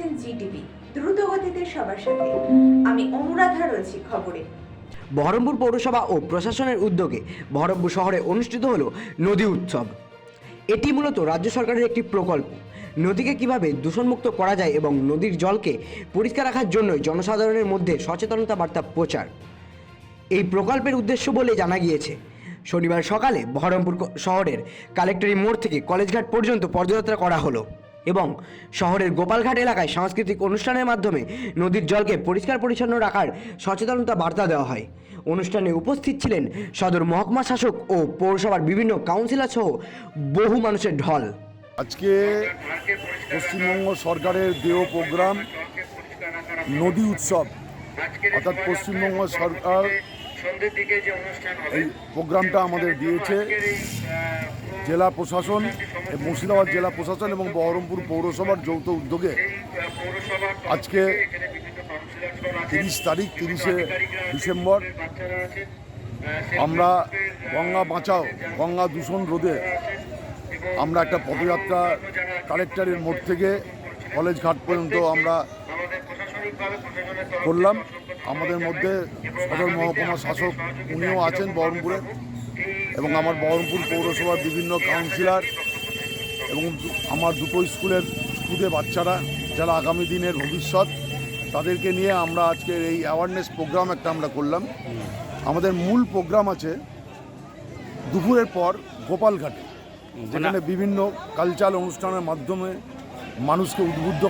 দেখছেন জিটিভি, দ্রুত গতিতে সবার সাথে। আমি অনুরাধা রয়েছি খবরে। বহরমপুর পৌরসভা ও প্রশাসনের উদ্যোগে বহরমপুর শহরে অনুষ্ঠিত হলো নদী উৎসব। এটি মূলত রাজ্য সরকারের একটি প্রকল্প। নদীকে কিভাবে দূষণমুক্ত করা যায় এবং নদীর জলকে পরিষ্কার রাখার জন্যই জনসাধারণের মধ্যে সচেতনতা বার্তা প্রচার এই প্রকল্পের উদ্দেশ্য বলে জানা গিয়েছে। শনিবার সকালে বহরমপুর শহরের কালেক্টরি মোড় থেকে কলেজঘাট পর্যন্ত পদযাত্রা করা হলো এবং শহরের গোপালঘাট এলাকায় সাংস্কৃতিক অনুষ্ঠানের মাধ্যমে নদীর জলকে পরিষ্কার পরিচ্ছন্ন রাখার সচেতনতা বার্তা দেওয়া হয়। অনুষ্ঠানে উপস্থিত ছিলেন সদর মহকুমা শাসক ও পৌরসভার বিভিন্ন কাউন্সিলর সহ বহু মানুষের ঢল। আজকে পশ্চিমবঙ্গ সরকারের দেয় প্রোগ্রাম নদী উৎসব, অর্থাৎ পশ্চিমবঙ্গ সরকার এই প্রোগ্রামটা আমাদের দিয়েছে। জেলা প্রশাসন, মুর্শিদাবাদ জেলা প্রশাসন এবং বহরমপুর পৌরসভার যৌথ উদ্যোগে আজকে 30 তারিখ 30শে ডিসেম্বর আমরা গঙ্গা বাঁচাও, গঙ্গা দূষণ রোধে আমরা একটা পদযাত্রা কালেক্টরের মোড় থেকে কলেজ ঘাট পর্যন্ত আমরা করলাম। আমাদের মধ্যে সদর মহকুমা শাসক উনিও আছেন বহরমপুরে, এবং আমার বহরমপুর পৌরসভার বিভিন্ন কাউন্সিলর এবং আমার দুটো স্কুলের খুদে বাচ্চারা যারা আগামী দিনের ভবিষ্যৎ, তাদেরকে নিয়ে আমরা আজকের এই অ্যাওয়ারনেস প্রোগ্রাম একটা আমরা করলাম। আমাদের মূল প্রোগ্রাম আছে দুপুরের পর গোপালঘাটে, যেখানে বিভিন্ন কালচারাল অনুষ্ঠানের মাধ্যমে মানুষকে উদ্বুদ্ধ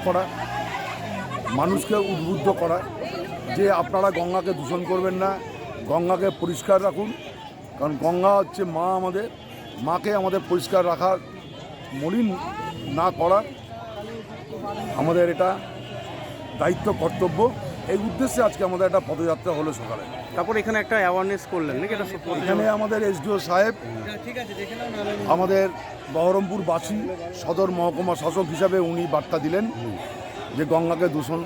করা যে আপনারা গঙ্গাকে দূষণ করবেন না, গঙ্গাকে পরিষ্কার রাখুন। কারণ গঙ্গা হচ্ছে মা, আমাদের মাকে আমাদের পরিষ্কার রাখার, মলিন না করা আমাদের এটা দায়িত্ব, কর্তব্য। এই উদ্দেশ্যে আজকে আমাদের একটা পদযাত্রা হলো সকালে। তারপর এখানে একটা অ্যাওয়ারনেস করলেন নাকি? এখানে আমাদের এসডিও সাহেব আমাদের বহরমপুরবাসী সদর মহকুমা শাসক হিসাবে উনি বার্তা দিলেন যে গঙ্গাকে দূষণ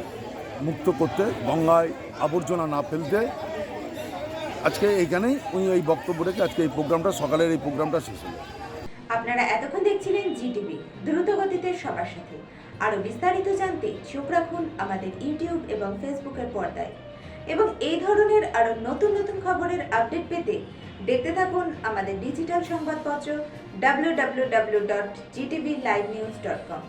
মুক্ত করতে, গঙ্গায় আবর্জনা না ফেলতে। আজকে এইখানেই উনি এই বক্তব্য রেখে আজকে এই প্রোগ্রামটা, সকালের এই প্রোগ্রামটা শেষ হলো। আপনারা এতক্ষণ দেখছিলেন জিটিভি, দ্রুত গতিতে সবার সাথে। আরো বিস্তারিত জানতে চোখ রাখুন আমাদের ইউটিউব এবং ফেসবুকের পর্দায়, এবং এই ধরনের আরো নতুন নতুন খবরের আপডেট পেতে দেখতে থাকুন আমাদের ডিজিটাল সংবাদপত্র www.gtvlivenews.com।